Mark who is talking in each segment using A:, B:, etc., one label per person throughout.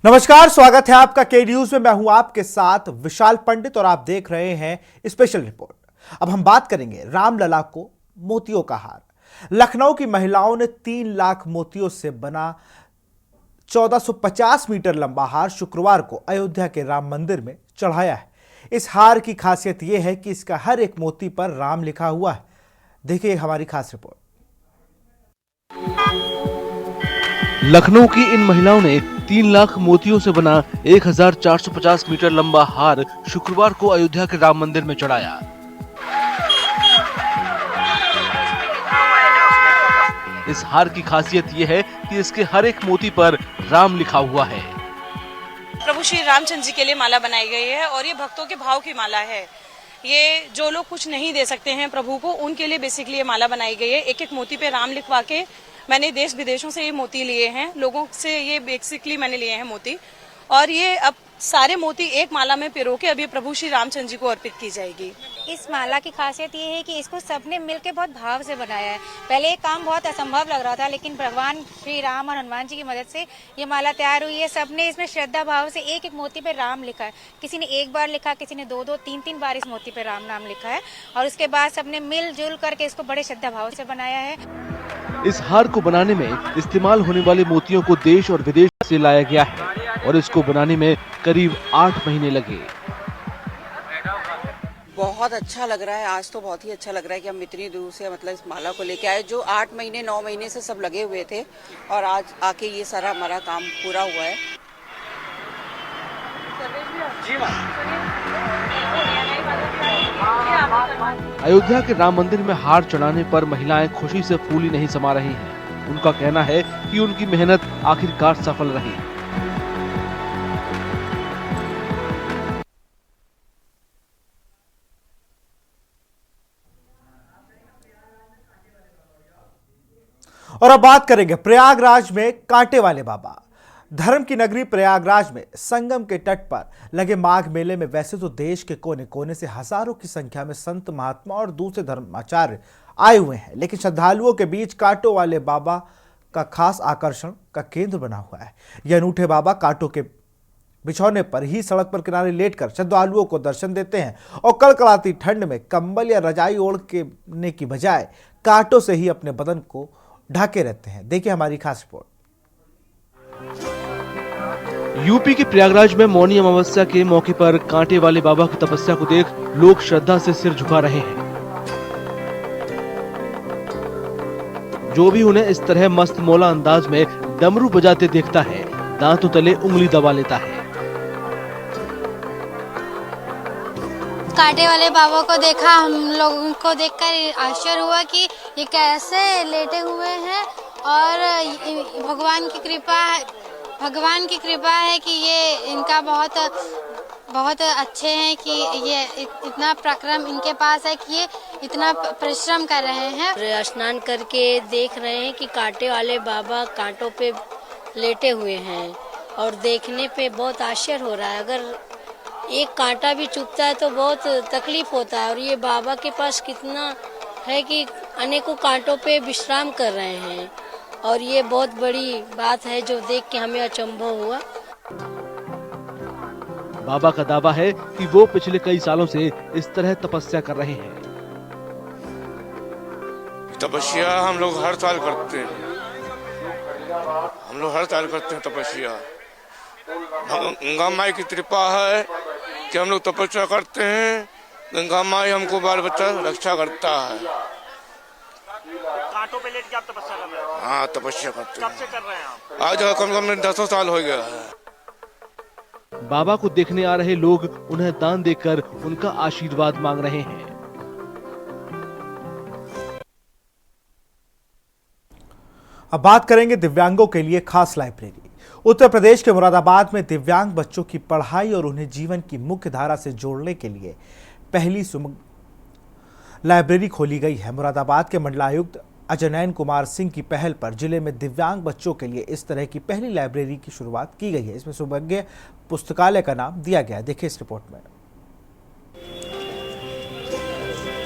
A: नमस्कार, स्वागत है आपका के न्यूज में। मैं हूं आपके साथ विशाल पंडित और आप देख रहे हैं स्पेशल रिपोर्ट। अब हम बात करेंगे रामलला को मोतियों का हार। लखनऊ की महिलाओं ने 3 लाख मोतियों से बना 1450 मीटर लंबा हार शुक्रवार को अयोध्या के राम मंदिर में चढ़ाया है। इस हार की खासियत यह है कि इसका हर एक मोती पर राम लिखा हुआ है। देखिए हमारी खास रिपोर्ट।
B: लखनऊ की इन महिलाओं ने 3 लाख मोतियों से बना 1450 मीटर लंबा हार शुक्रवार को अयोध्या के राम मंदिर में चढ़ाया। इस हार की खासियत ये है कि इसके हर एक मोती पर राम लिखा हुआ है।
C: प्रभु श्री रामचंद्र जी के लिए माला बनाई गई है और ये भक्तों के भाव की माला है। ये जो लोग कुछ नहीं दे सकते हैं प्रभु को, उनके लिए बेसिकली ये माला बनाई गई है। एक एक मोती पे राम लिखवा के मैंने देश विदेशों से ये मोती लिए हैं, लोगों से ये बेसिकली मैंने लिए हैं मोती, और ये अब सारे मोती एक माला में पिरो के अभी प्रभु श्री रामचंद्र जी को अर्पित की जाएगी।
D: इस माला की खासियत ये है कि इसको सबने मिलकर बहुत भाव से बनाया है। पहले ये काम बहुत असंभव लग रहा था, लेकिन भगवान श्री राम और हनुमान जी की मदद से ये माला तैयार हुई है। सबने इसमें श्रद्धा भाव से एक एक मोती पे राम लिखा है। किसी ने एक बार लिखा, किसी ने 2-2, 3-3 बार इस मोती पे राम नाम लिखा है, और उसके बाद सबने मिलजुल करके इसको बड़े श्रद्धा भाव से बनाया है।
B: इस हार को बनाने में इस्तेमाल होने वाले मोतियों को देश और विदेश से लाया गया है और इसको बनाने में करीब 8 महीने लगे।
E: बहुत अच्छा लग रहा है, आज तो बहुत ही अच्छा लग रहा है कि हम इतनी दूर से मतलब इस माला को लेके आए, जो 8 महीने 9 महीने से सब लगे हुए थे, और आज आके ये सारा हमारा काम पूरा हुआ है।
B: अयोध्या के राम मंदिर में हार चढ़ाने पर महिलाएं खुशी से फूली नहीं समा रही हैं। उनका कहना है कि उनकी मेहनत आखिरकार सफल रही।
A: और अब बात करेंगे प्रयागराज में कांटे वाले बाबा। धर्म की नगरी प्रयागराज में संगम के तट पर लगे माघ मेले में वैसे तो देश के कोने कोने से हजारों की संख्या में संत महात्मा और दूसरे धर्माचार्य आए हुए हैं, लेकिन श्रद्धालुओं के बीच कांटों वाले बाबा का खास आकर्षण का केंद्र बना हुआ है। यह अनूठे बाबा कांटों के बिछौने पर ही सड़क पर किनारे लेटकर श्रद्धालुओं को दर्शन देते हैं और कड़कड़ाती ठंड में कंबल या रजाई ओढ़ने की बजाय कांटों से ही अपने बदन को ढके रहते हैं। देखिए हमारी खास रिपोर्ट।
B: यूपी के प्रयागराज में मौनी अमावस्या के मौके पर कांटे वाले बाबा की तपस्या को देख लोग श्रद्धा से सिर झुका रहे हैं। जो भी उन्हें इस तरह मस्त मौला अंदाज में डमरू बजाते देखता है, दांतों तले उंगली दबा लेता है।
F: कांटे वाले बाबा को देखा, हम लोगों को देखकर आश्चर्य हुआ कि ये कैसे लेटे हुए हैं, और भगवान की कृपा है कि ये इनका बहुत अच्छे हैं कि ये इतना पराक्रम इनके पास है कि ये इतना परिश्रम कर रहे हैं।
G: स्नान करके देख रहे हैं कि कांटे वाले बाबा कांटों पे लेटे हुए हैं, और देखने पे बहुत आश्चर्य हो रहा है। अगर एक कांटा भी चुभता है तो बहुत तकलीफ होता है, और ये बाबा के पास कितना है कि अनेकों कांटों पे विश्राम कर रहे हैं, और ये बहुत बड़ी बात है जो देख के हमें अचंभव हुआ।
B: बाबा का दावा है कि वो पिछले कई सालों से इस तरह तपस्या कर रहे हैं।
H: तपस्या हम लोग हर साल करते हैं, तपस्या। गंगा माई की कृपा है कि हम लोग तपस्या करते हैं। गंगा माई हमको बाल बच्चा रक्षा करता है।
I: कांटों पे लेट के आप तपस्या कर रहे हैं?
H: हाँ, तपस्या करते हैं।
I: कब से कर रहे हैं आप?
H: आज कम से कम 10 साल हो गया है।
B: बाबा को देखने आ रहे लोग उन्हें दान देकर उनका आशीर्वाद मांग रहे हैं।
A: अब बात करेंगे दिव्यांगों के लिए खास लाइब्रेरी। उत्तर प्रदेश के मुरादाबाद में दिव्यांग बच्चों की पढ़ाई और उन्हें जीवन की मुख्य धारा से जोड़ने के लिए पहली लाइब्रेरी खोली गई है। मुरादाबाद के मंडलायुक्त अजनैन कुमार सिंह की पहल पर जिले में दिव्यांग बच्चों के लिए इस तरह की पहली लाइब्रेरी की शुरुआत की गई है। इसमें सौभाग्य पुस्तकालय का नाम दिया गया है। देखिए इस रिपोर्ट में।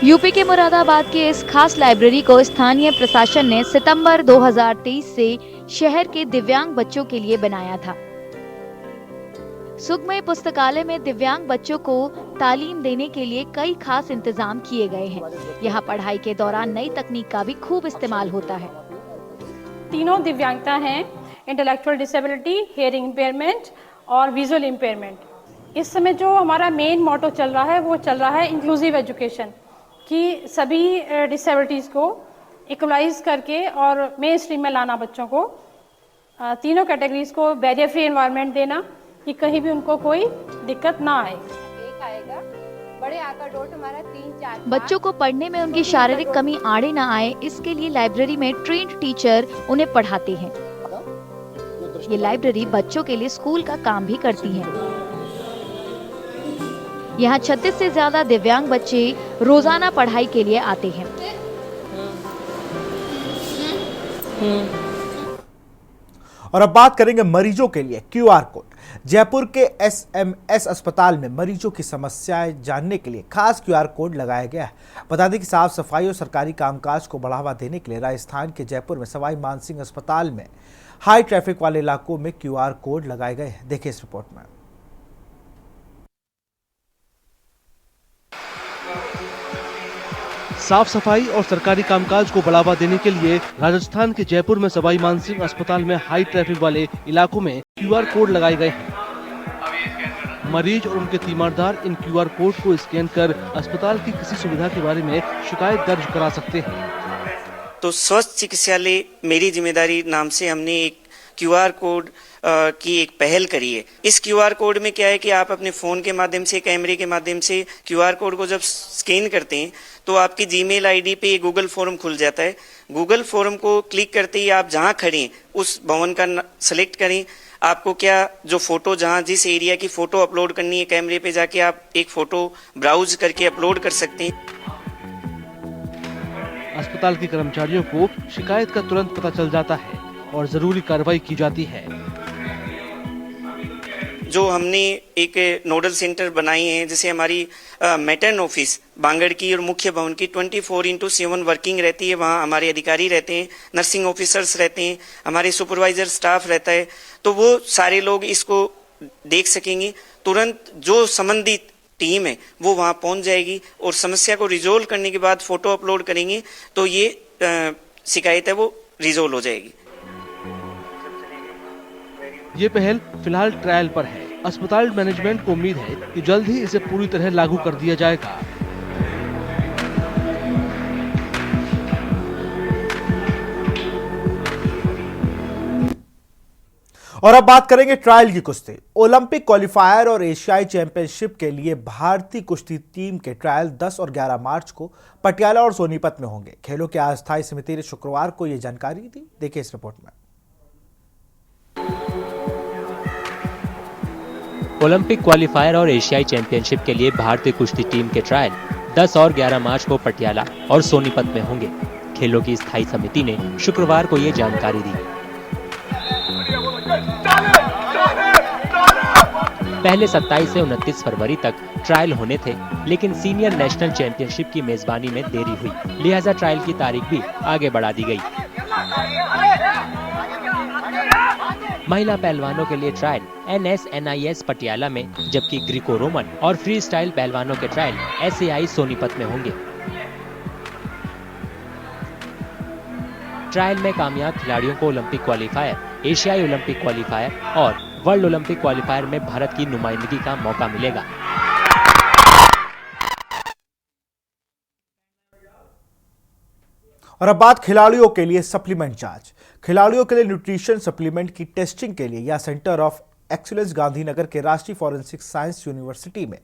J: यूपी के मुरादाबाद की इस खास लाइब्रेरी को स्थानीय प्रशासन ने सितंबर 2023 से शहर के दिव्यांग बच्चों के लिए बनाया था। सुगमय पुस्तकालय में दिव्यांग बच्चों को तालीम देने के लिए कई खास इंतजाम किए गए हैं। यहाँ पढ़ाई के दौरान नई तकनीक का भी खूब इस्तेमाल होता है।
K: तीनों दिव्यांगता हैं, इंटेलेक्चुअल डिसेबिलिटी, हियरिंग इम्पेयरमेंट और विजुअल इम्पेयरमेंट। इस समय जो हमारा मेन मोटो चल रहा है वो चल रहा है इंक्लूसिव एजुकेशन, कि सभी डिसेबिलिटीज़ को इक्वलाइज करके और मेन स्ट्रीम में लाना, बच्चों को तीनों कैटेगरीज को बैरियर फ्री एनवायरनमेंट देना कि कहीं भी उनको कोई दिक्कत ना आए।
D: एक आएगा बड़े आकार डॉट हमारा 3-4
J: बच्चों को पढ़ने में उनकी शारीरिक कमी आड़े न आए, इसके लिए लाइब्रेरी में ट्रेन्ड टीचर उन्हें पढ़ाते हैं। ये लाइब्रेरी बच्चों के लिए स्कूल का काम भी करती है। यहाँ 36 से ज्यादा दिव्यांग बच्चे रोजाना पढ़ाई के लिए आते हैं।
A: और अब बात करेंगे मरीजों के लिए QR कोड। जयपुर के SMS अस्पताल में मरीजों की समस्याएं जानने के लिए खास QR कोड लगाया गया है। बता दें कि साफ सफाई और सरकारी कामकाज को बढ़ावा देने के लिए राजस्थान के जयपुर में सवाई मानसिंह अस्पताल में हाई ट्रैफिक वाले इलाकों में QR कोड लगाए गए हैं। देखिए इस रिपोर्ट में।
B: साफ सफाई और सरकारी कामकाज को बढ़ावा देने के लिए राजस्थान के जयपुर में सवाई मानसिंह अस्पताल में हाई ट्रैफिक वाले इलाकों में QR कोड लगाए गए हैं। मरीज और उनके तीमारदार इन QR कोड को स्कैन कर अस्पताल की किसी सुविधा के बारे में शिकायत दर्ज करा सकते हैं।
L: तो स्वस्थ चिकित्सालय मेरी जिम्मेदारी नाम से हमने एक QR कोड की एक पहल करी है। इस QR कोड में क्या है कि आप अपने फोन के माध्यम से, कैमरे के माध्यम से QR कोड को जब स्कैन करते हैं तो आपकी Gmail ID पे गूगल फॉर्म खुल जाता है। गूगल फॉर्म को क्लिक करते ही आप जहां खड़े हैं उस भवन का सेलेक्ट करें। आपको क्या जो फोटो, जहां जिस एरिया की फोटो अपलोड करनी है, कैमरे पे जाके आप एक फोटो ब्राउज करके अपलोड कर सकते हैं।
B: अस्पताल के कर्मचारियों को शिकायत का तुरंत पता चल जाता है और जरूरी कार्रवाई की जाती है।
L: जो हमने एक नोडल सेंटर बनाए हैं, जैसे हमारी मैटर्न ऑफिस बांगड़ की और मुख्य भवन की 24/7 वर्किंग रहती है। वहाँ हमारे अधिकारी रहते हैं, नर्सिंग ऑफिसर्स रहते हैं, हमारे सुपरवाइजर स्टाफ रहता है। तो वो सारे लोग इसको देख सकेंगे। तुरंत जो संबंधित टीम है वो वहाँ पहुँच जाएगी और समस्या को रिजोल्व करने के बाद फोटो अपलोड करेंगे तो ये शिकायत है वो रिजोल्व हो जाएगी।
B: ये पहल फिलहाल ट्रायल पर है। अस्पताल मैनेजमेंट को उम्मीद है कि जल्द ही इसे पूरी तरह लागू कर दिया जाएगा।
A: और अब बात करेंगे ट्रायल की कुश्ती। ओलंपिक क्वालिफायर और एशियाई चैंपियनशिप के लिए भारतीय कुश्ती टीम के ट्रायल 10 और 11 मार्च को पटियाला और सोनीपत में होंगे। खेलों की अस्थायी समिति ने शुक्रवार को यह जानकारी दी। देखिए इस रिपोर्ट में।
M: ओलंपिक क्वालिफायर और एशियाई चैंपियनशिप के लिए भारतीय कुश्ती टीम के ट्रायल 10 और 11 मार्च को पटियाला और सोनीपत में होंगे। खेलों की स्थायी समिति ने शुक्रवार को ये जानकारी दी। पहले 27 से 29 फरवरी तक ट्रायल होने थे, लेकिन सीनियर नेशनल चैंपियनशिप की मेजबानी में देरी हुई, लिहाजा ट्रायल की तारीख भी आगे बढ़ा दी गई। महिला पहलवानों के लिए ट्रायल NSNIS पटियाला में, जबकि ग्रीको रोमन और फ्री स्टाइल पहलवानों के ट्रायल SAI सोनीपत में होंगे। ट्रायल में कामयाब खिलाड़ियों को ओलंपिक क्वालिफायर, एशियाई ओलंपिक क्वालिफायर और वर्ल्ड ओलंपिक क्वालिफायर में भारत की नुमाइंदगी का मौका मिलेगा।
A: और अब बात खिलाड़ियों के लिए सप्लीमेंट जांच। खिलाड़ियों के लिए न्यूट्रिशन सप्लीमेंट की टेस्टिंग के लिए यह सेंटर ऑफ एक्सीलेंस गांधीनगर के राष्ट्रीय फॉरेंसिक साइंस यूनिवर्सिटी में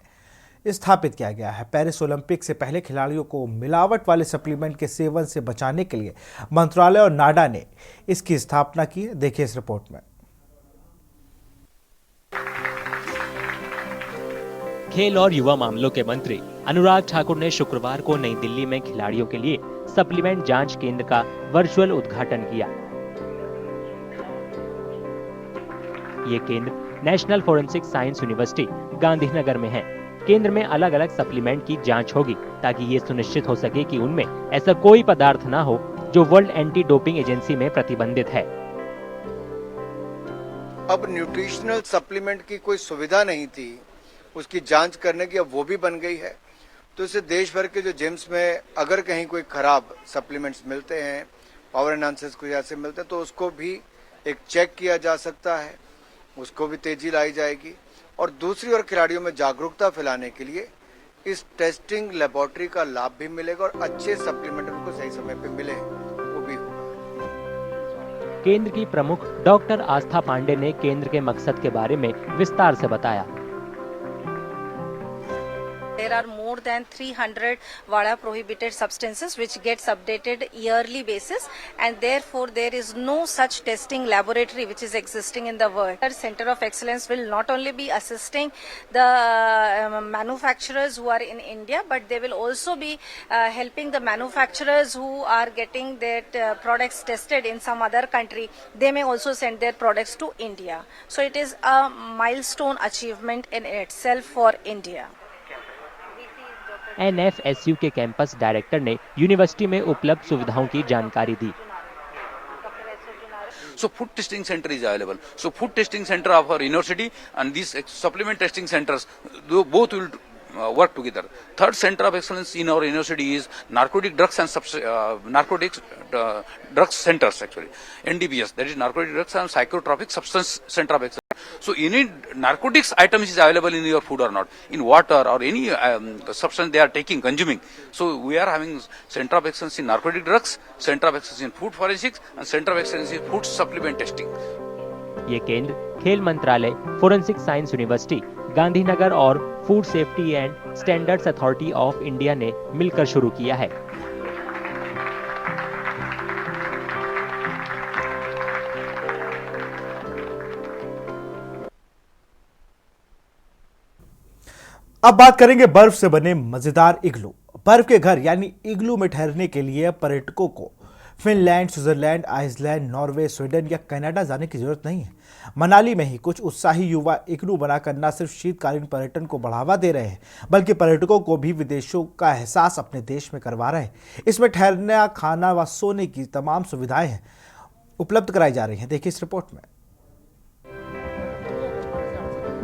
A: स्थापित किया गया है। पेरिस ओलंपिक से पहले खिलाड़ियों को मिलावट वाले सप्लीमेंट के सेवन से बचाने के लिए मंत्रालय और नाडा ने इसकी स्थापना की है। देखिए इस रिपोर्ट में।
M: खेल और युवा मामलों के मंत्री अनुराग ठाकुर ने शुक्रवार को नई दिल्ली में खिलाड़ियों के लिए सप्लीमेंट जांच केंद्र का वर्चुअल उद्घाटन किया। ये केंद्र national forensic science university Gandhinagar में है। केंद्र में अलग अलग सप्लीमेंट की जांच होगी ताकि ये सुनिश्चित हो सके कि उनमें ऐसा कोई पदार्थ ना हो जो वर्ल्ड एंटी डोपिंग एजेंसी में प्रतिबंधित है।
N: अब न्यूट्रिशनल सप्लीमेंट की कोई सुविधा नहीं थी, उसकी जांच करने की अब वो भी बन गई है। तो इससे देश भर के जो जिम्स में अगर कहीं कोई खराब सप्लीमेंट्स मिलते हैं, पावर एनहांसर्स कुछ ऐसे मिलते हैं, तो उसको भी एक चेक किया जा सकता है, उसको भी तेजी लाई जाएगी। और दूसरी ओर खिलाड़ियों में जागरूकता फैलाने के लिए इस टेस्टिंग लेबोरेटरी का लाभ भी मिलेगा और अच्छे सप्लीमेंट उनको सही समय पे मिले वो भी होगा।
M: केंद्र की प्रमुख डॉक्टर आस्था पांडे ने केंद्र के मकसद के बारे में विस्तार से बताया।
O: There are more than 300 WADA prohibited substances which gets updated yearly basis, and therefore there is no such testing laboratory which is existing in the world. Our Center of Excellence will not only be assisting the manufacturers who are in India, but they will also be helping the manufacturers who are getting their products tested in some other country. They may also send their products to India. So it is a milestone achievement in itself for India.
M: NFSU के campus director ने university में उपलब्ध सुविधाओं की जानकारी दी।
P: So food testing center is available. So food testing center of our university and these supplement testing centers, both will work together. Third center of excellence in our university is narcotic drugs and drugs centers, actually NDBS, that is narcotic drugs and psychotropic substance center of excellence. So any narcotics items is available in your food or not, in water or any substance they are taking, consuming. So we are having center of excellence in narcotic drugs, center of excellence in food forensics and center of excellence in food supplement testing.
M: ये केंद्र खेल मंत्रालय, forensic science university, Gandhinagar और food safety and standards authority of India ने मिलकर शुरू किया है।
A: अब बात करेंगे बर्फ से बने मजेदार इग्लू। बर्फ के घर यानी इग्लू में ठहरने के लिए पर्यटकों को Finland, Switzerland, Iceland, Norway, Sweden या कनाडा जाने की जरूरत नहीं है। मनाली में ही कुछ उत्साही युवा इग्लू बनाकर न सिर्फ शीतकालीन पर्यटन को बढ़ावा दे रहे हैं, बल्कि पर्यटकों को भी विदेशों का एहसास अपने देश में करवा रहे हैं। इसमें ठहरना, खाना व सोने की तमाम सुविधाएं उपलब्ध कराई जा रही हैं। देखिए इस रिपोर्ट में।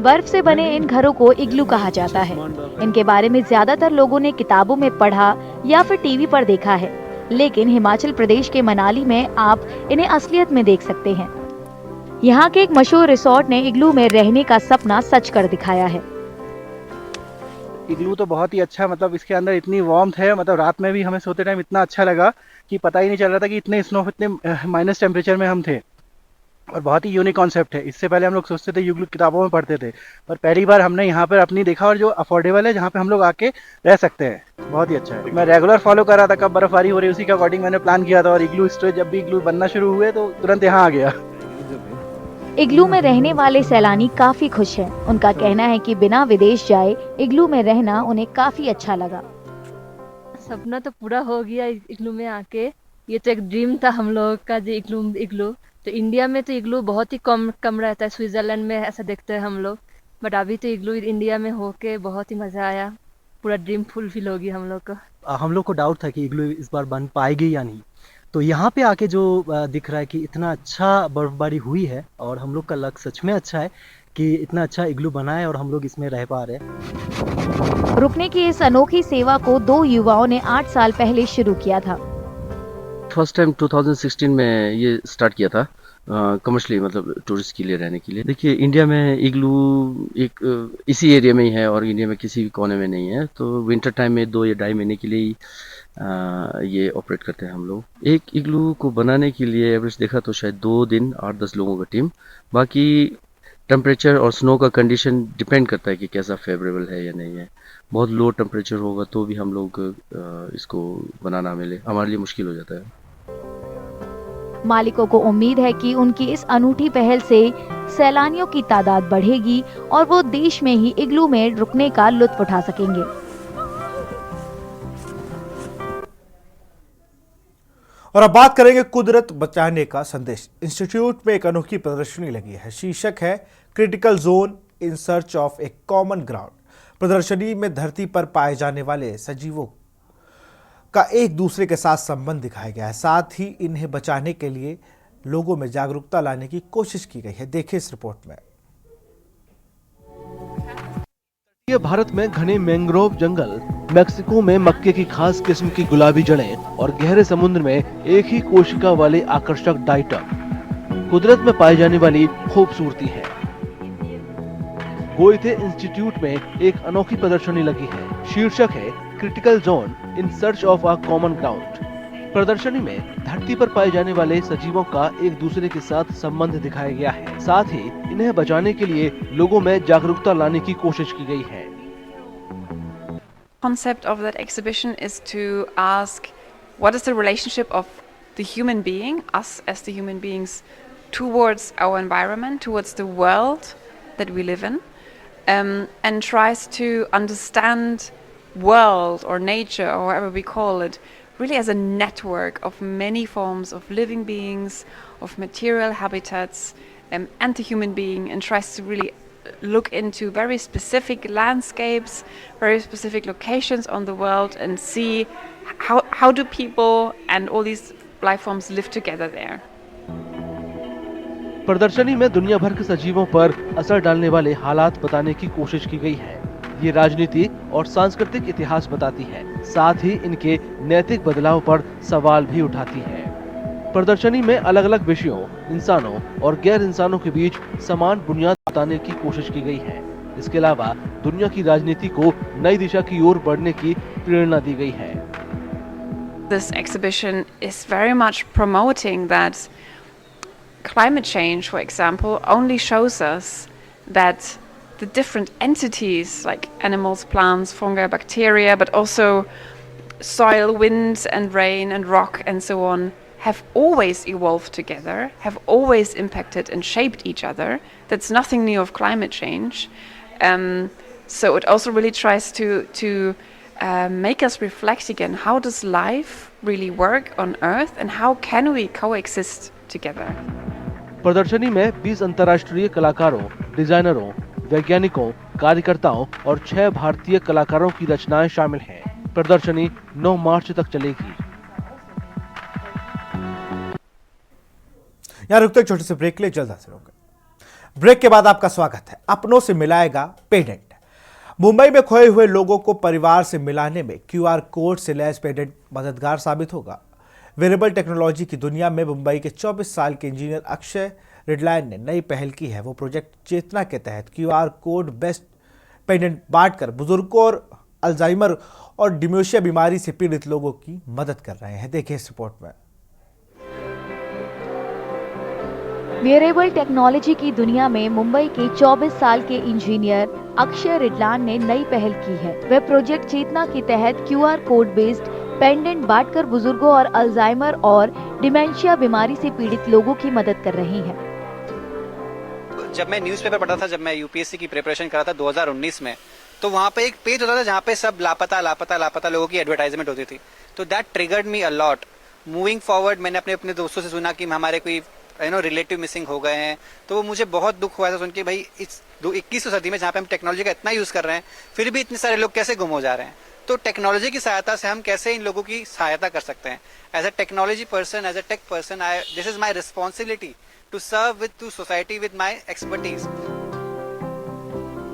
J: बर्फ से बने इन घरों को इग्लू कहा जाता है। इनके बारे में ज्यादातर लोगों ने किताबों में पढ़ा या फिर टीवी पर देखा है, लेकिन हिमाचल प्रदेश के मनाली में आप इन्हें असलियत में देख सकते हैं। यहाँ के एक मशहूर रिसोर्ट ने इग्लू में रहने का सपना सच कर दिखाया है।
Q: इग्लू तो बहुत ही अच्छा, मतलब इसके अंदर इतनी वार्मथ है, मतलब रात में भी हमें सोते टाइम इतना अच्छा लगा कि पता ही नहीं चल रहा था कि इतने स्नो, इतने माइनस टेम्परेचर में हम थे। और बहुत ही यूनिक कॉन्सेप्ट है। इससे पहले हम लोग सोचते थे, इग्लू किताबों में पढ़ते थे, पर पहली बार हमने यहाँ पर अपनी देखा, और जो अफोर्डेबल है, जहाँ पे हम लोग आके रह सकते हैं, बहुत ही अच्छा है। मैं रेगुलर फॉलो कर रहा था, कब बर्फबारी हो रही है उसी के अकॉर्डिंग मैंने प्लान किया था, और इग्लू स्टे जब भी इग्लू बनना शुरू हुए तो तुरंत यहाँ आ गया।
J: इग्लू में रहने वाले सैलानी काफी खुश हैं। उनका कहना है कि बिना विदेश जाए इग्लू में रहना उन्हें काफी अच्छा लगा।
R: सपना तो पूरा हो गया इग्लू में आके। ये तो एक ड्रीम था हम लोग का, जो इग्लू तो इंडिया में तो इग्लू बहुत ही कम रहता है, स्विट्जरलैंड में ऐसा देखते हैं हम लोग, बट अभी तो इग्लू इंडिया में होके बहुत ही मजा आया, पूरा ड्रीम फुलफिल हो गया हम लोग को।
S: हम लोग को डाउट था कि इग्लू इस बार बन पाएगी या नहीं, तो यहाँ पे आके जो दिख रहा है कि इतना अच्छा बर्फबारी हुई है, और हम लोग का लक सच में अच्छा है कि इतना अच्छा इग्लू बना है और हम लोग इसमें रह पा रहे हैं।
J: रुकने की इस अनोखी सेवा को 2 युवाओं ने 8 साल पहले शुरू किया था।
T: फर्स्ट टाइम 2016 में ये स्टार्ट किया था कमर्शियली, मतलब टूरिस्ट के लिए रहने के लिए। देखिए इंडिया में इग्लू एक इसी एरिया में ही है और इंडिया में किसी भी कोने में नहीं है, तो विंटर टाइम में 2 या 2.5 महीने के लिए ही ये ऑपरेट करते हैं हम लोग। एक इग्लू को बनाने के लिए एवरेज देखा तो शायद 2 दिन 8-10 लोगों का टीम। बाकी टेम्परेचर और स्नो का कंडीशन डिपेंड करता है कि कैसा फेवरेबल है या नहीं है। बहुत लो टेम्परेचर होगा तो भी हम लोग इसको बनाना मिले हमारे लिए मुश्किल हो जाता है।
J: मालिकों को उम्मीद है कि उनकी इस अनूठी पहल से सैलानियों की तादाद बढ़ेगी और वो देश में ही इग्लू में रुकने का लुत्फ उठा सकेंगे।
A: और अब बात करेंगे कुदरत बचाने का संदेश। इंस्टीट्यूट में एक अनोखी प्रदर्शनी लगी है। शीर्षक है critical zone in search of A common ground. प्रदर्शनी में धरती पर पाए जाने वाले सजीवों का एक दूसरे के साथ संबंध दिखाया गया है, साथ ही इन्हें बचाने के लिए लोगों में जागरूकता लाने की कोशिश की गई है। देखिए इस रिपोर्ट में।
B: भारत में घने मैंग्रोव जंगल, मेक्सिको में मक्के की खास किस्म की गुलाबी जड़ें और गहरे समुद्र में एक ही कोशिका वाले आकर्षक डाइटम कुदरत में पाई जाने वाली खूबसूरती है। गोइथे इंस्टीट्यूट में एक अनोखी प्रदर्शनी लगी है। शीर्षक है critical zone in search of a common ground. प्रदर्शनी में धरती पर पाए जाने वाले सजीवों का एक दूसरे के साथ संबंध दिखाया गया है। साथ ही इन्हें बचाने के लिए लोगों में जागरूकता लाने की कोशिश की गई है।
U: Concept of that exhibition is to ask what is the relationship of the human being, us as the human beings, towards our environment, towards the world that we live in, and tries to understand world or nature or whatever we call it really as a network of many forms of living beings, of material habitats, and the human being, and tries to really look into very specific landscapes, very specific locations on the world, and see how do people and all these life forms live together there.
B: प्रदर्शनी में दुनिया भर के सजीवों पर असर डालने वाले हालात बताने की कोशिश की गई है। ये राजनीति और सांस्कृतिक इतिहास बताती है, साथ ही इनके नैतिक बदलाव पर सवाल भी उठाती है। प्रदर्शनी में अलग अलग विषयों, इंसानों और गैर इंसानों के बीच समान बुनियाद बताने की कोशिश की गई है। इसके अलावा दुनिया की राजनीति को नई दिशा की ओर बढ़ने की प्रेरणा दी गई है।
U: This exhibition is very much promoting that climate change, for example, only shows us that the different entities like animals, plants, fungi, bacteria, but also soil, wind and rain and rock and so on have always evolved together, have always impacted and shaped each other. That's nothing new of climate change. So it also really tries to make us reflect again, how does life really work on Earth and how can we coexist together?
B: प्रदर्शनी में 20 अंतर्राष्ट्रीय कलाकारों, डिजाइनरों, वैज्ञानिकों, कार्यकर्ताओं और 6 भारतीय कलाकारों की रचनाएं शामिल हैं। प्रदर्शनी 9 मार्च तक चलेगी।
A: यहाँ रुकते एक छोटे से ब्रेक ले, जल्द हाजिर होंगे। ब्रेक के बाद आपका स्वागत है। अपनों से मिलाएगा पेडेंट। मुंबई में खोए हुए लोगों को परिवार से मिलाने में QR कोड से लैस पेडेंट मददगार साबित होगा। वेरेबल टेक्नोलॉजी की दुनिया में मुंबई के 24 साल के इंजीनियर अक्षय रिडलाइन ने नई पहल की है। वो प्रोजेक्ट चेतना के तहत QR कोड बेस्ड पेडेंट बांटकर बुजुर्गों और अल्जाइमर और डिमेंशिया बीमारी से पीड़ित लोगों की मदद कर रहे हैं। देखिए इस रिपोर्ट में।
J: वेरेबल टेक्नोलॉजी की दुनिया में मुंबई के 24 साल के इंजीनियर अक्षय रिडलान ने नई पहल की है। वह प्रोजेक्ट चेतना के तहत QR कोड बेस्ड पेंडेंट बांटकर बुजुर्गों और अल्जाइमर और डिमेंशिया बीमारी से पीड़ित लोगों की मदद कर रही है।
V: जब मैं न्यूज़पेपर पढ़ा था, जब मैं यूपीएससी की प्रिपरेशन कर रहा था 2019 में, तो वहाँ पे एक पेज होता था जहाँ पे सब लापता लोगों की एडवर्टाइजमेंट होती थी। तो that triggered me a lot. Moving forward मैंने अपने दोस्तों से सुना कि हमारे कोई रिलेटिव मिसिंग हो गए हैं, तो वो मुझे बहुत दुख हुआ था सुन के, भाई इस 21वीं सदी में जहाँ पे हम टेक्नोलॉजी का इतना यूज कर रहे हैं फिर भी इतने सारे लोग कैसे गुम हो जा रहे हैं। तो टेक्नोलॉजी की सहायता से हम कैसे इन लोगों की सहायता कर सकते हैं। As a technology person, as a tech person, this is my responsibility to serve with to society with my expertise.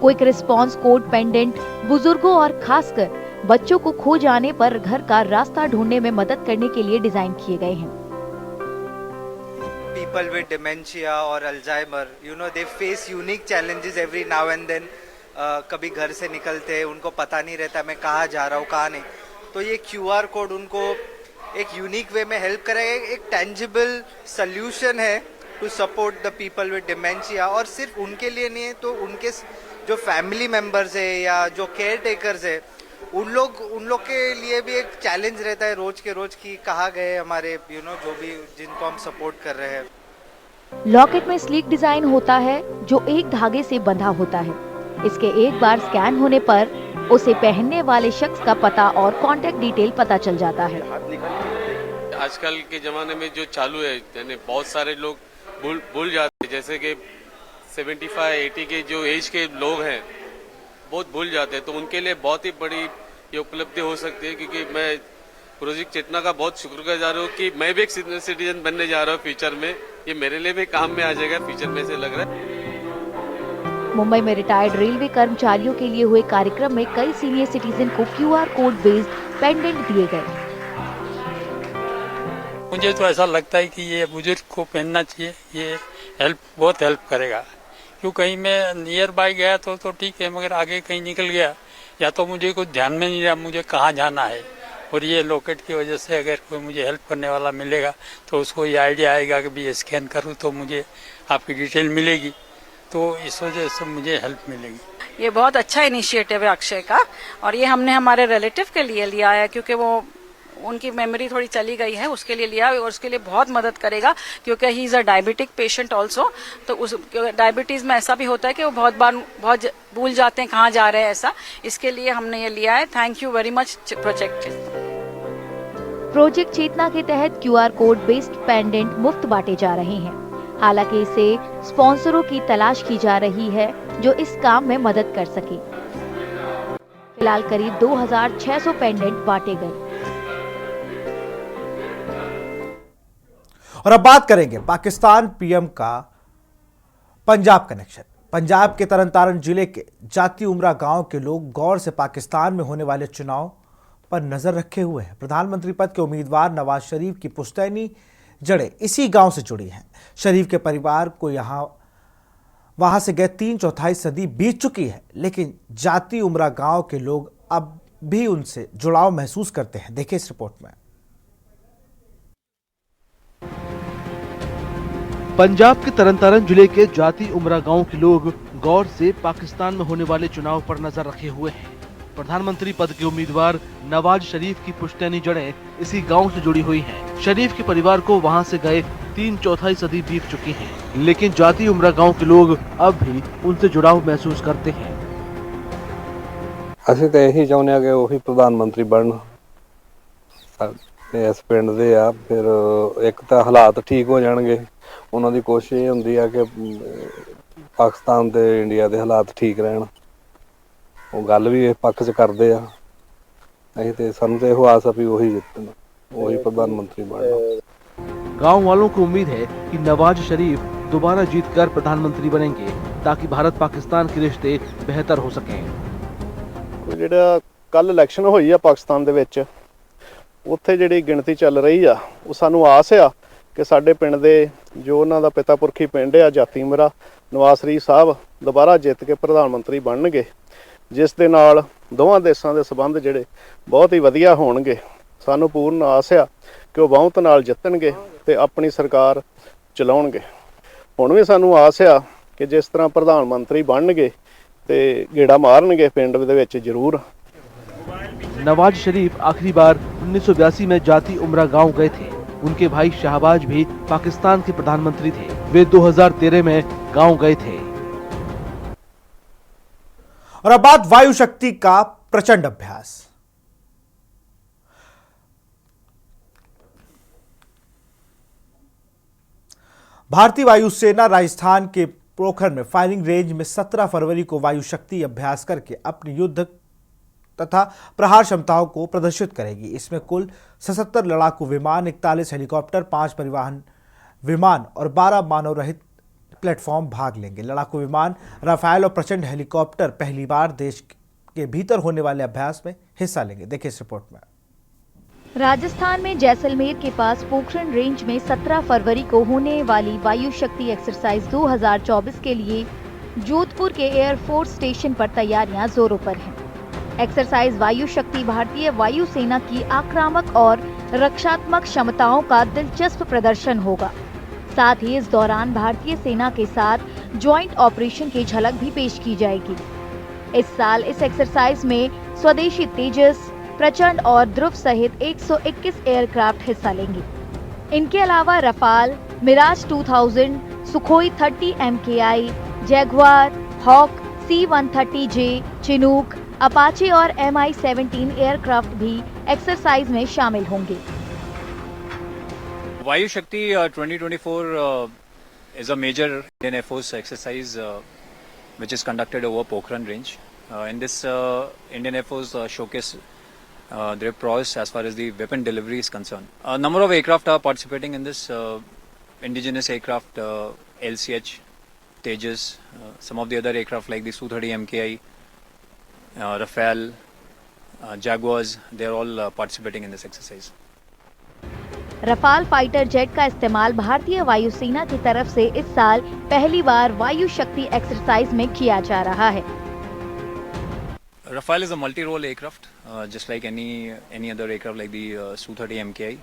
J: Quick response code pendant बुजुर्गों और खासकर बच्चों को खो जाने पर घर का रास्ता ढूंढने में मदद करने के लिए डिजाइन किए गए हैं।
W: People with dementia or Alzheimer, they face unique challenges every now and then. कभी घर से निकलते हैं, उनको पता नहीं रहता मैं कहाँ जा रहा हूँ कहाँ नहीं, तो ये QR कोड उनको एक यूनिक वे में हेल्प करेगा। एक टेंजिबल सोल्यूशन है to support the people with dementia. और सिर्फ उनके लिए नहीं है, तो उनके जो फैमिली मेम्बर्स है या जो केयर टेकर्स है उन लोग के लिए भी एक चैलेंज रहता है रोज के रोज की कहाँ गए हमारे जो भी जिनको हम सपोर्ट कर रहे हैं।
J: लॉकेट में स्लीक डिजाइन होता है जो एक धागे से बंधा होता है। इसके एक बार स्कैन होने पर उसे पहनने वाले शख्स का पता और कांटेक्ट डिटेल पता चल जाता है।
X: आजकल के जमाने में जो चालू है, यानी बहुत सारे लोग भूल जाते हैं, जैसे कि 75-80 के जो एज के लोग हैं बहुत भूल जाते हैं, तो उनके लिए बहुत ही बड़ी ये उपलब्धि हो सकती है। क्योंकि मैं प्रोजेक्ट चेतना का बहुत शुक्रगुजार हूँ कि मैं भी एक सीनियर सिटीजन बनने जा रहा हूँ फ्यूचर में। ये मेरे लिए भी काम में आ जाएगा फ्यूचर में, से लग रहा है।
J: मुंबई में रिटायर्ड रेलवे कर्मचारियों के लिए हुए कार्यक्रम में कई सीनियर सिटीजन को QR कोड बेस्ड पेंडेंट दिए गए।
C: मुझे तो ऐसा लगता है कि ये बुजुर्ग को पहनना चाहिए, ये बहुत हेल्प करेगा। क्यों कहीं मैं नियर बाय गया तो ठीक है, मगर आगे कहीं निकल गया या तो मुझे कुछ ध्यान में नहीं रहा मुझे कहाँ जाना है, और ये लॉकेट की वजह से अगर कोई मुझे हेल्प करने वाला मिलेगा तो उसको ये आइडिया आएगा कि भी ये स्कैन करूँ तो मुझे आपकी डिटेल मिलेगी, तो इस वजह से मुझे हेल्प मिलेगी।
O: ये बहुत अच्छा इनिशिएटिव है अक्षय का, और ये हमने हमारे रिलेटिव के लिए लिया है क्योंकि वो उनकी मेमोरी थोड़ी चली गई है, उसके लिए लिया, और उसके लिए बहुत मदद करेगा क्योंकि he is a diabetic patient also. तो उस डायबिटीज में ऐसा भी होता है कि वो बहुत बार बहुत भूल जाते हैं कहाँ जा रहे हैं, ऐसा इसके लिए हमने ये लिया है। Thank you very much
J: project Chetna के तहत QR कोड बेस्ड पेंडेंट मुफ्त बांटे जा रहे हैं। हालांकि इसे स्पॉन्सरों की तलाश की जा रही है जो इस काम में मदद कर सके। फिलहाल करीब 2600 पेंडेंट बांटे गए।
A: और अब बात करेंगे पाकिस्तान PM का पंजाब कनेक्शन। पंजाब के तरन जिले के जाती उमरा गांव के लोग गौर से पाकिस्तान में होने वाले चुनाव पर नजर रखे हुए हैं। प्रधानमंत्री पद के उम्मीदवार नवाज शरीफ की पुश्तैनी जड़ें इसी गांव से जुड़ी हैं। शरीफ के परिवार को वहां से गए 3/4 सदी बीत चुकी है, लेकिन जाती उमरा गांव के लोग अब भी उनसे जुड़ाव महसूस करते हैं। देखिए इस रिपोर्ट में।
B: पंजाब के तरन जिले के जाती उमरा गांव के लोग गौर से पाकिस्तान में होने वाले चुनाव पर नजर रखे हुए हैं। प्रधानमंत्री पद के उम्मीदवार नवाज शरीफ की पुश्तैनी जड़ें इसी गांव से जुड़ी हुई हैं। शरीफ के परिवार को वहां से गए 3/4 सदी बीत चुकी है, लेकिन जाती उमरा गांव के लोग अब भी उनसे जुड़ाव महसूस करते हैं।
E: ਅਸੀਂ ਤਾਂ ਇਹੀ ਚਾਹੁੰਦੇ ਆ ਕਿ ਉਹੀ ਪ੍ਰਧਾਨ ਮੰਤਰੀ ਬਣਨ ਸਾਡੇ ਇਸ ਪਿੰਡ ਦੇ ਆ। ਫਿਰ ਇੱਕ ਤਾਂ ਹਾਲਾਤ ਠੀਕ ਹੋ ਜਾਣਗੇ, ਉਹਨਾਂ ਦੀ ਕੋਸ਼ਿਸ਼ ਇਹ ਹੁੰਦੀ ਆ ਕਿ ਪਾਕਿਸਤਾਨ ਤੇ ਇੰਡੀਆ ਦੇ ਹਾਲਾਤ ਠੀਕ ਰਹਿਣ। ਉਹ ਗੱਲ ਵੀ ਇਹ ਪੱਖ 'ਚ ਕਰਦੇ ਆ। ਅਸੀਂ ਤੇ ਸਾਨੂੰ ਤੇ ਇਹੋ ਆਸ ਆ ਵੀ ਉਹੀ ਜਿੱਤਣ, ਉਹੀ ਪ੍ਰਧਾਨ ਮੰਤਰੀ ਬਣਨ।
B: गांव वालों को उम्मीद है कि नवाज शरीफ दोबारा जीतकर प्रधानमंत्री बनेंगे ताकि भारत पाकिस्तान के रिश्ते बेहतर हो सकें।
F: ਜਿਹੜਾ ਕੱਲ ਇਲੈਕਸ਼ਨ ਹੋਈ ਆ ਪਾਕਿਸਤਾਨ ਦੇ ਵਿੱਚ, ਉੱਥੇ ਜਿਹੜੀ ਗਿਣਤੀ ਚੱਲ ਰਹੀ ਆ, ਉਹ ਸਾਨੂੰ ਆਸ ਆ ਕਿ ਸਾਡੇ ਪਿੰਡ ਦੇ ਜੋ ਉਹਨਾਂ ਦਾ ਪਿਤਾ ਪੁਰਖੀ ਪਿੰਡ ਆ ਜਾਤੀ ਉਮਰਾ, ਨਵਾਜ਼ ਸ਼ਰੀਫ ਸਾਹਿਬ ਦੁਬਾਰਾ ਜਿੱਤ ਕੇ ਪ੍ਰਧਾਨ ਮੰਤਰੀ ਬਣਨਗੇ, ਜਿਸ ਦੇ ਨਾਲ ਦੋਵਾਂ ਦੇਸ਼ਾਂ ਦੇ ਸਬੰਧ ਜਿਹੜੇ ਬਹੁਤ ਹੀ ਵਧੀਆ ਹੋਣਗੇ। ਸਾਨੂੰ ਪੂਰਨ ਆਸ ਆ ਕਿ ਉਹ ਬਹੁਮਤ ਨਾਲ ਜਿੱਤਣਗੇ ਤੇ ਆਪਣੀ ਸਰਕਾਰ ਚਲਾਉਣਗੇ। ਹੁਣ ਵੀ ਸਾਨੂੰ ਆਸ ਆ ਕਿ ਜਿਸ ਤਰ੍ਹਾਂ ਪ੍ਰਧਾਨ ਮੰਤਰੀ ਬਣਨਗੇ ਤੇ ਗੇੜਾ ਮਾਰਨਗੇ ਪਿੰਡ ਦੇ ਵਿੱਚ ਜ਼ਰੂਰ।
B: नवाज शरीफ आखिरी बार 1982 में जाती उमरा गांव गए थे। उनके भाई शाहबाज भी पाकिस्तान के प्रधानमंत्री थे। वे 2013 में गांव गए थे।
A: और अब बात वायु शक्ति का प्रचंड अभ्यास। भारतीय वायुसेना राजस्थान के पोखरण में फायरिंग रेंज में 17 फरवरी को वायु शक्ति अभ्यास करके अपनी युद्ध तथा प्रहार क्षमताओं को प्रदर्शित करेगी। इसमें कुल 77 लड़ाकू विमान, 41 हेलीकॉप्टर, 5 परिवहन विमान और 12 मानव रहित प्लेटफॉर्म भाग लेंगे। लड़ाकू विमान राफेल और प्रचंड हेलीकॉप्टर पहली बार देश के भीतर होने वाले अभ्यास में हिस्सा लेंगे। देखिए इस रिपोर्ट में।
J: राजस्थान में जैसलमेर के पास पोखरण रेंज में 17 फरवरी को होने वाली वायु शक्ति एक्सरसाइज 2024 के लिए जोधपुर के एयरफोर्स स्टेशन पर तैयारियां जोरों पर हैं। एक्सरसाइज वायु शक्ति भारतीय वायुसेना की आक्रामक और रक्षात्मक क्षमताओं का दिलचस्प प्रदर्शन होगा। साथ ही इस दौरान भारतीय सेना के साथ ज्वाइंट ऑपरेशन की झलक भी पेश की जाएगी। इस साल इस एक्सरसाइज में स्वदेशी तेजस, प्रचंड और ध्रुव सहित 121 एयरक्राफ्ट हिस्सा लेंगे। इनके अलावा Rafale, Mirage 2000, Sukhoi 30 MKI, Jaguar, Hawk, C-130J, Chinook, Apache और Mi-17 एयरक्राफ्ट भी एक्सरसाइज में शामिल होंगे।
G: वायु शक्ति 2024 is a major Indian Air Force exercise which is conducted over Pokhran range. In this Indian Air Force showcase their prowess as far as the weapon delivery is concerned. A number of aircraft are participating in this. Indigenous aircraft, LCH, Tejas, some of the other aircraft like the Su-30 MKI, Rafale, Jaguars, they are all participating in this exercise.
J: Rafale fighter jet का इस्तेमाल भारतीय वायुसेना की तरफ से इस साल पहली बार वायु शक्ति एक्सरसाइज में किया जा रहा है।
G: Rafale is a multi-role aircraft, just like any other aircraft like the Su-30 MKI.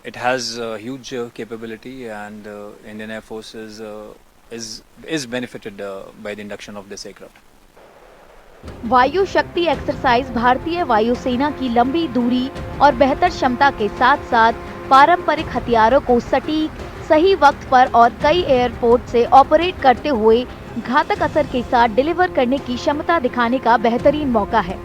G: It has huge capability, and Indian Air Force is benefited by the induction of this aircraft.
J: वायु शक्ति exercise भारतीय वायुसेना की लंबी दूरी और बेहतर क्षमता के साथ साथ पारंपरिक हथियारों को सटीक, सही वक्त पर और कई एयरपोर्ट से ऑपरेट करते हुए घातक असर के साथ डिलीवर करने की क्षमता दिखाने का बेहतरीन मौका है।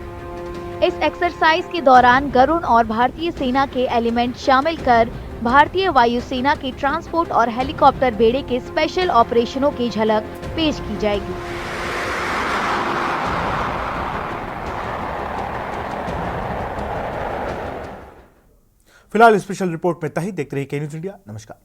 J: इस एक्सरसाइज के दौरान गरुड़ और भारतीय सेना के एलिमेंट शामिल कर भारतीय वायुसेना के ट्रांसपोर्ट और हेलीकॉप्टर बेड़े के स्पेशल ऑपरेशनों की झलक पेश की जाएगी।
A: फिलहाल स्पेशल रिपोर्ट में इतना ही। देखते रहिए के न्यूज़ इंडिया। नमस्कार।